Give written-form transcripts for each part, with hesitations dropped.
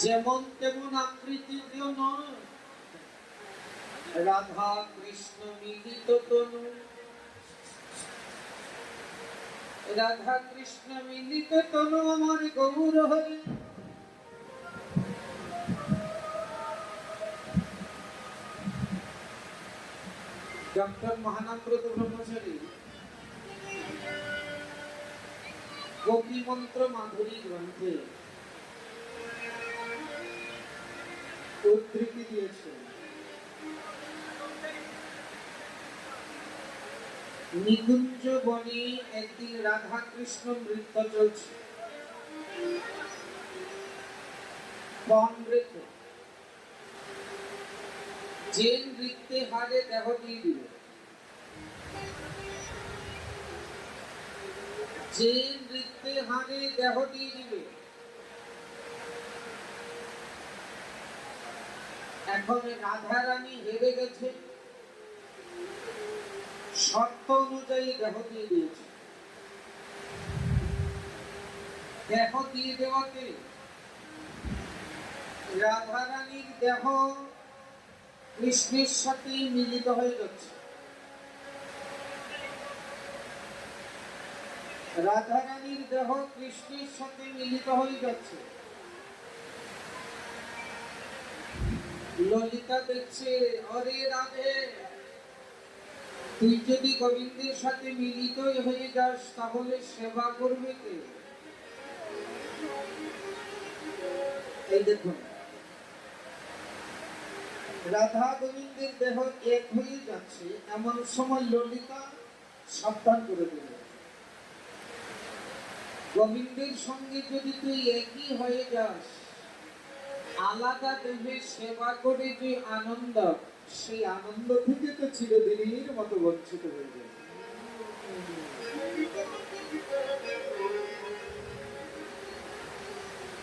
যেমন তেমন আকৃতিও নয়, রাধা কৃষ্ণ মিলিত তনু, রাধা কৃষ্ণ মিলিত তনু আমার গৌর হরে। ডক্টর মহানামব্রত ব্রহ্মচারী গোপী মন্ত্র মাধুরী গ্রন্থে উদ্ধৃতি দিয়েছে, নিকুঞ্জ বনে একদিন রাধা কৃষ্ণ নৃত্য চলছে। বন নৃত্য, যে নৃত্যে হারে দেহ দিয়ে দিবে, যে নৃত্যে হারে দেহ দিয়ে দিবে। এখন রাধা রানী হেরে গেছে, শর্ত অনুযায়ী দেহ দিয়ে দিয়েছে। দেহ দিয়ে দেওয়াতে রাধা রানীর দেহ কৃষ্ণের সাথে মিলিত হয়ে যাচ্ছে। রাধা রানীর দেহ কৃষ্ণের সাথে মিলিত হয়ে যাচ্ছে। ললিতা দেখছে, অরে রাধে, তুই যদি গোবিন্দের সাথে মিলিত হয়ে যাস তাহলে সেবা করবে কে? এই দেখুন, রাধা গোবিন্দের দেহ এক হয়ে যাচ্ছে, এমন সময় ললিতা সাবধান করে দিল, গোবিন্দের সঙ্গে যদি তুই একই হয়ে যাস, আলাদা দেহে সেবা করে যে আনন্দ, সেই আনন্দ থেকে তো চিরদিনের মতো বঞ্চিত হয়ে যাবে।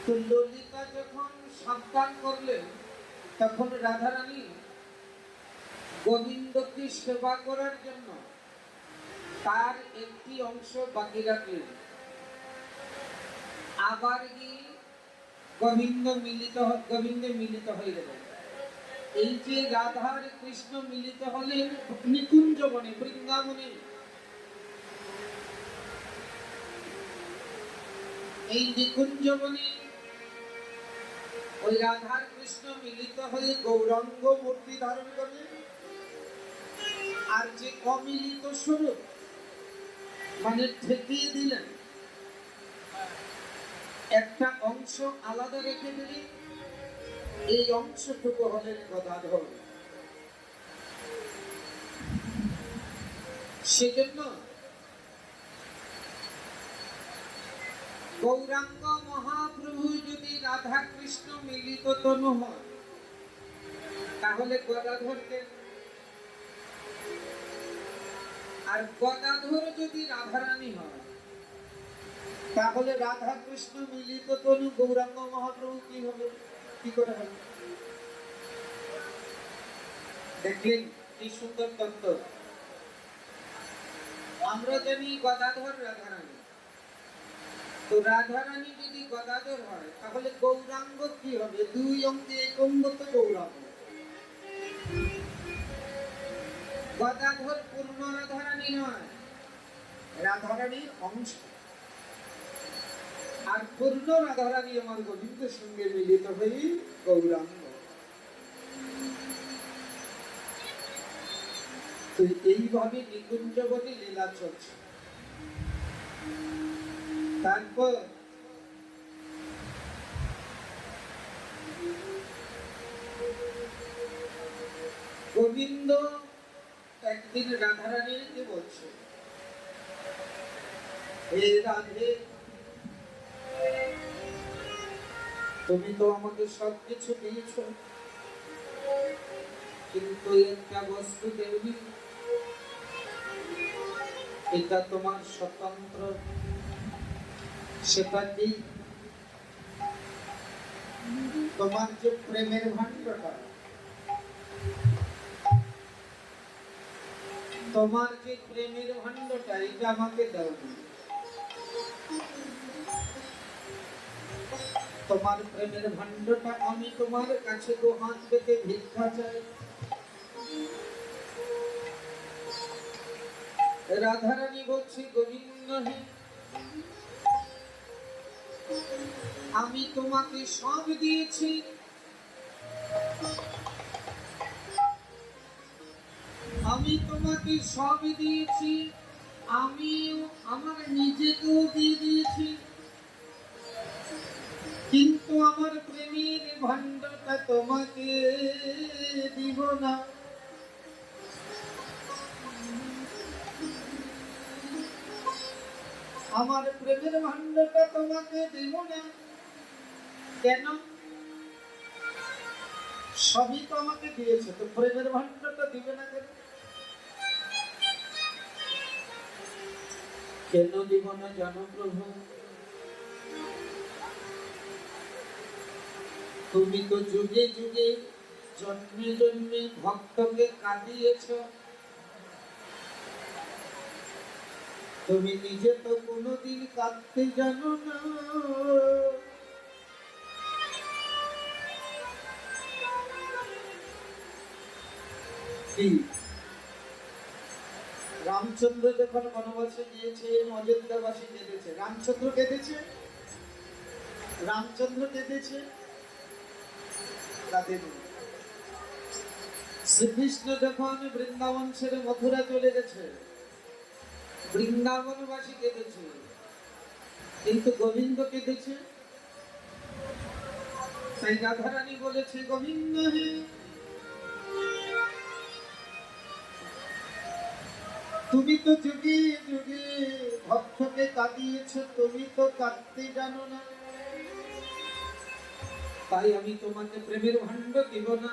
তো ললিতা যখন সাবধান করলেন, তখন রাধারানী গোবিন্দকে সেবা করার জন্য তার একটি অংশ বাকি রাখলেন, আবার গিয়ে গোবিন্দে মিলিত হয়ে গেলেন। এই যে রাধার কৃষ্ণ মিলিত হলেন নিকুঞ্জ বনে, বৃন্দাবনে। এই নিকুঞ্জ বনে ওই রাধার কৃষ্ণ মিলিত হয়ে গৌরাঙ্গ মূর্তি ধারণ করলেন, আর যে অমিলিত স্বরূপ মানে ঠেকিয়ে দিলেন, একটা অংশ আলাদা রেখে দিলেন, এই অংশটুকু হলেন গদাধর। সেজন্য গৌরাঙ্গ মহাপ্রভু যদি রাধা কৃষ্ণ মিলিত তনু হয়, তাহলে গদাধরকে, আর গদাধর যদি রাধারানী হয়, তাহলে রাধা কৃষ্ণ মিলিত তনু গৌরাঙ্গ মহাপ্রভু কি হবে, কি করে হবে? দেখলেন কি সুন্দর তত্ত্ব। আমরা জানি গদাধর রাধারানী, তো রাধারানী যদি গদাধর হয় তাহলে গৌরাঙ্গ কি হবে? দুই অঙ্গে এক অঙ্গ তো গৌরাঙ্গ। গদাধর পূর্ণ রাধারানী নয়, রাধারানীর অংশ। আর পূর্ণ রাধারানী আমার গোবিন্দের সঙ্গে মিলিত হয়ে গৌরাঙ্গ। তো এইভাবে নিকুঞ্জবতী লীলা চলছে। তারপর গোবিন্দ একদিন রাধারানীকে বলছে, হে রাধে, তুমি তো আমাকে সবকিছু দিয়েছ, কিন্তু একটা বস্তু দেবী, এটা তোমার স্বতন্ত্র, সেটা কি? তোমার যে প্রেমের ভাণ্ডটা, তোমার যে প্রেমের ভাণ্ডটা, এটা আমাকে দাও। তোমার প্রেমের ভাণ্ডটা আমি তোমার কাছে দু হাত পেতে ভিক্ষা চাই। রাধারানী বলছি গোবিন্দ হে, আমি তোমাকে সব দিয়েছি, আমি তোমাকে সব দিয়েছি, আমিও আমার নিজেকেও দিয়ে দিয়েছি, কিন্তু আমার প্রেমের ভাণ্ডটা তোমাকে দিব না। আমার প্রেমের ভাণ্ডটা তোমাকে দেব না। কেন? সবই তো আমাকে দিয়েছে, তো প্রেমের ভাণ্ডটা দিবে না কেন? কেন দিব না জানো প্রভু? তুমি তো যুগে যুগে জন্মে জন্মে ভক্তকে কাঁদিয়েছ, তুমি নিজে তো কোনোদিন কাঁদতে জানো না। রামচন্দ্র যখন বনবাসে গিয়েছে, অযোধ্যাবাসী কেঁদেছে। রামচন্দ্র কেঁদেছে, রামচন্দ্র কেঁদেছে, শ্রীকৃষ্ণ যখন বৃন্দাবন ছেড়ে মথুরা চলে গেছে, বৃন্দাবনবাসী কেঁদেছে, কিন্তু গোবিন্দ কেঁদেছে। তাই রাধারানী বলেছে গোবিন্দ হে, তুমি তো যুগে যুগে ভক্তকে কাঁদিয়েছ, তুমি তো কাঁদতে জানো না। তাই আমি তোমাকে প্রেমের ভাণ্ড দিব না।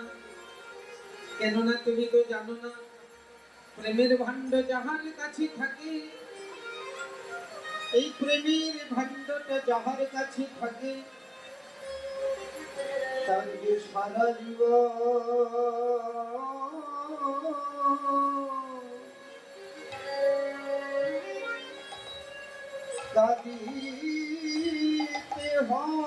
কেননা তুমি তো জানো না, প্রেমের ভাণ্ড যাহার কাছে থাকে, এই প্রেমের ভাণ্ডটা যাহার কাছে থাকে, তার যে সারা জীবন কাঁদিতে হয়।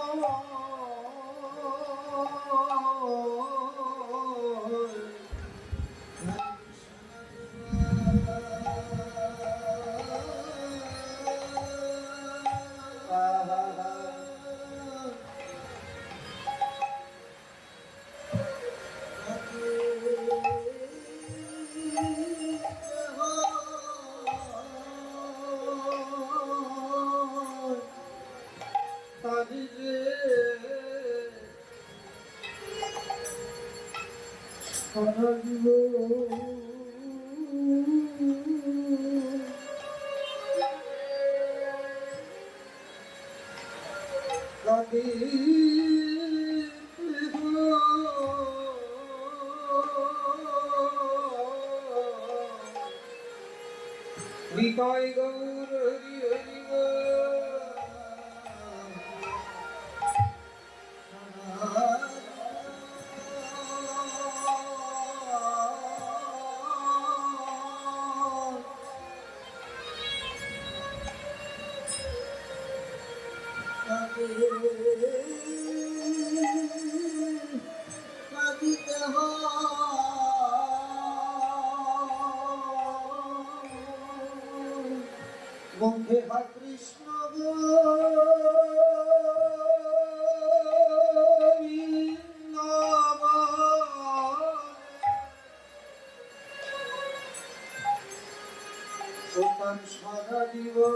নিতাই গৌর হরি হরি মুখে হা কৃষ্ণ গোবিন্দ সুতরাং সারা জীবন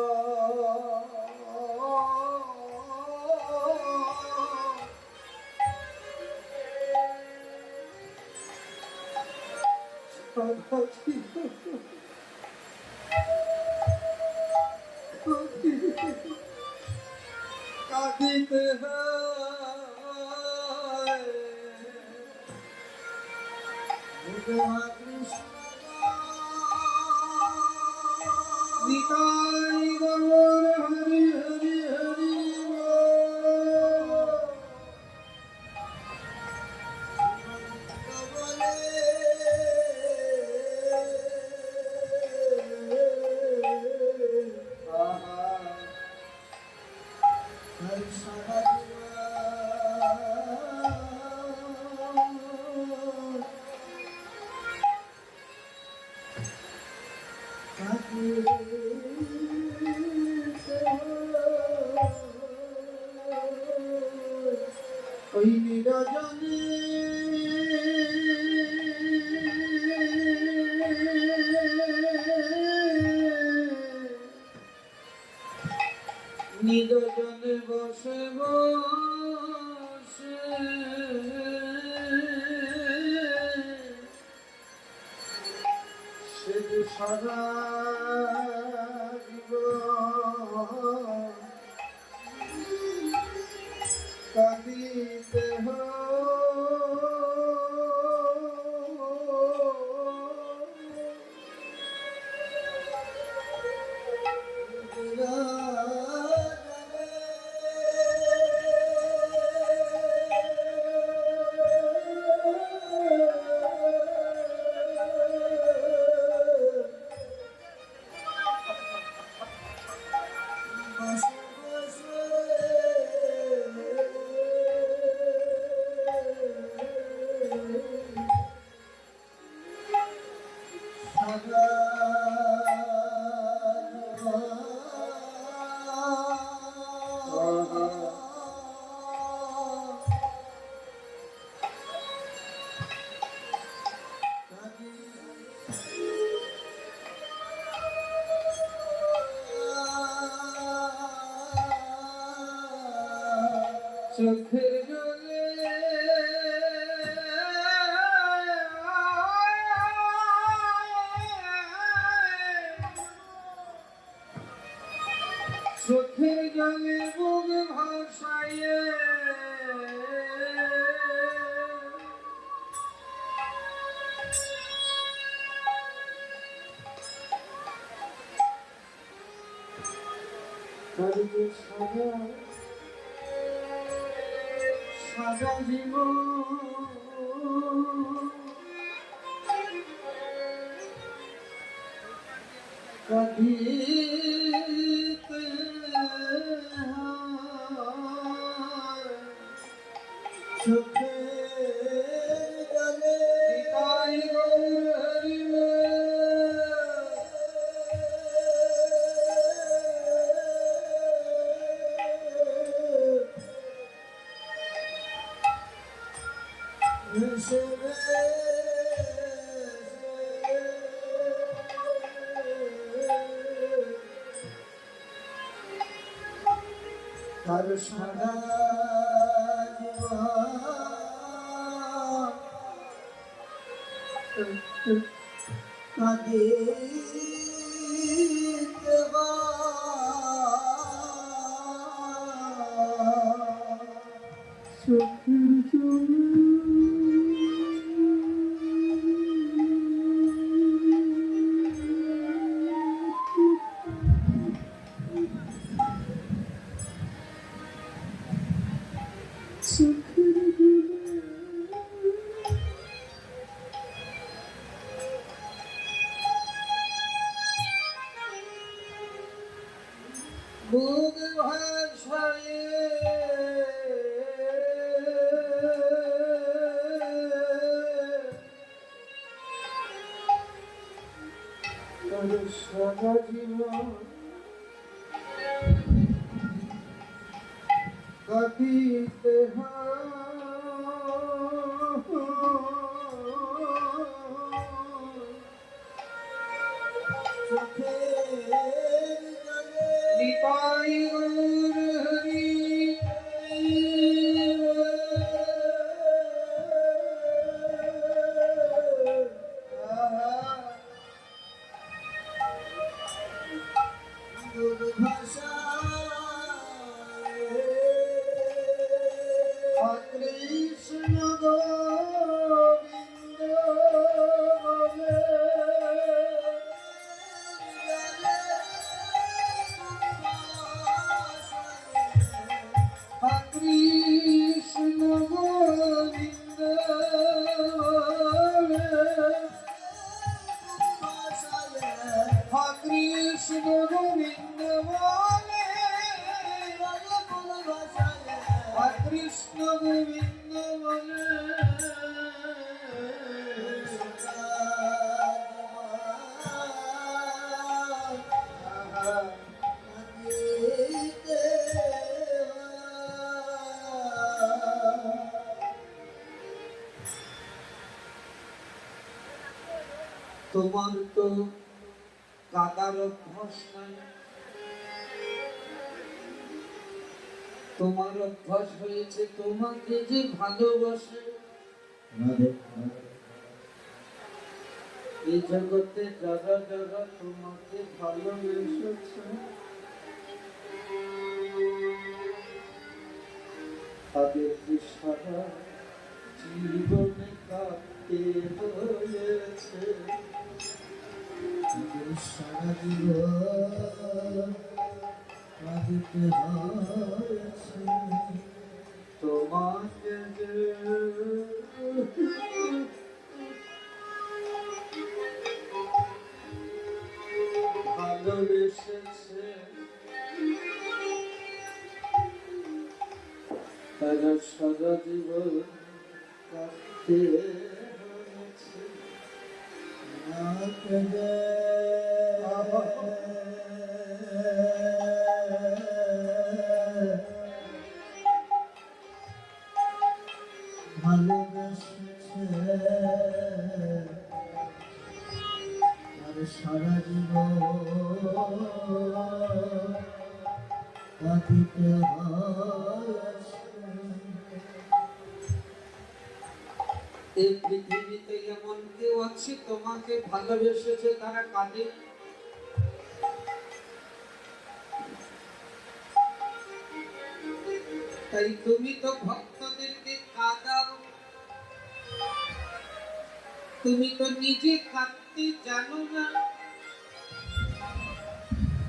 কাঁদিতে হয়। কৃষ্ণ নিতাই গৌর হরি হরি হরি সারা ওই নিরজনে নিরজনে বসে বসে সে যে সারা জীবন কাঁদিতে চোখের জলে চোখের জলে বুক ভাসাইয়ে কাঁদিতে সারা সারা জীবন কাঁদিতে চোখের জলে নিতাই গৌর হরিবে তার সারা জীবন কাঁদিতে চোখের জলে বুক ভাসাইয়ে তার সারা জীবন কাঁদিতে নিতাই গৌর হরি কৃষ্ণ গোবিন্দ কৃষ্ণ গোবিন্দ কৃষ্ণ গোবিন্দ বলে কৃষ্ণ গোবিন্দ বলে তোমার তো কাদার অভ্যাস নাই, তোমার অভ্যাস হয়েছে তোমাকে যে ভালোবাসে। এই জগতে যারা যারা তোমাকে ভালোবেসেছে তাদেরকে সারা জীবনে কাটতে হয়েছে, সারা জীবন কাঁদতে হয়েছে তোমাকে যে ভালোবেসেছে, তারা সারা জীবন কাঁদতে হয়েছে। ভালোবেসেছে আর সারা জীবন কাঁদিতে হয়েছে। এই পৃথিবীতে এমন কেউ আছে তোমাকে ভালোবেসেছে তারা কাঁদে? তাই তুমি তো ভক্তদেরকে কাঁদাও, তুমি তো নিজে কাঁদতে জানো না,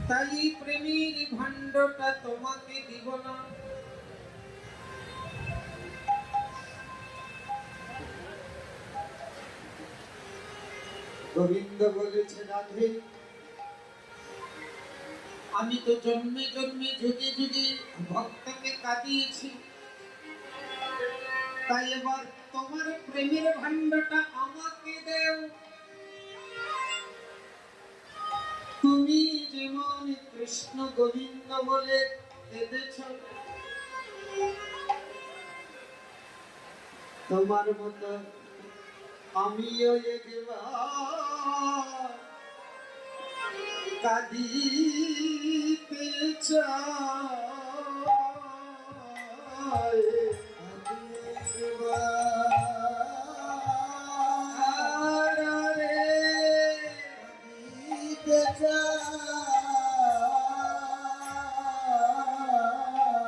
তাই এই প্রেমের ভাণ্ডটা তোমাকে দিব না। গোবিন্দ বলেছে, রাধে আমি তো জন্মে জন্মে যুগে যুগে ভক্তকে কাঁদিয়েছি, তাই এবার তোমার প্রেমের ভাণ্ডটা আমাকে দেও। তুমি যেমন কৃষ্ণ গোবিন্দ বলে কেঁদেছ, তোমার মতো আমিও একবার কাঁদিতে চাই,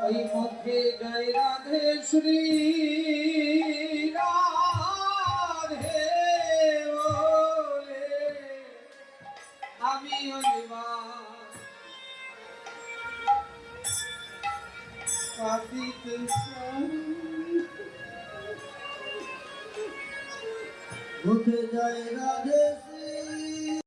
ওই মুখে জয় রাধে শ্রী রাধে বলে আমি কাঁদিতে চাই। মুখে জয় রাধে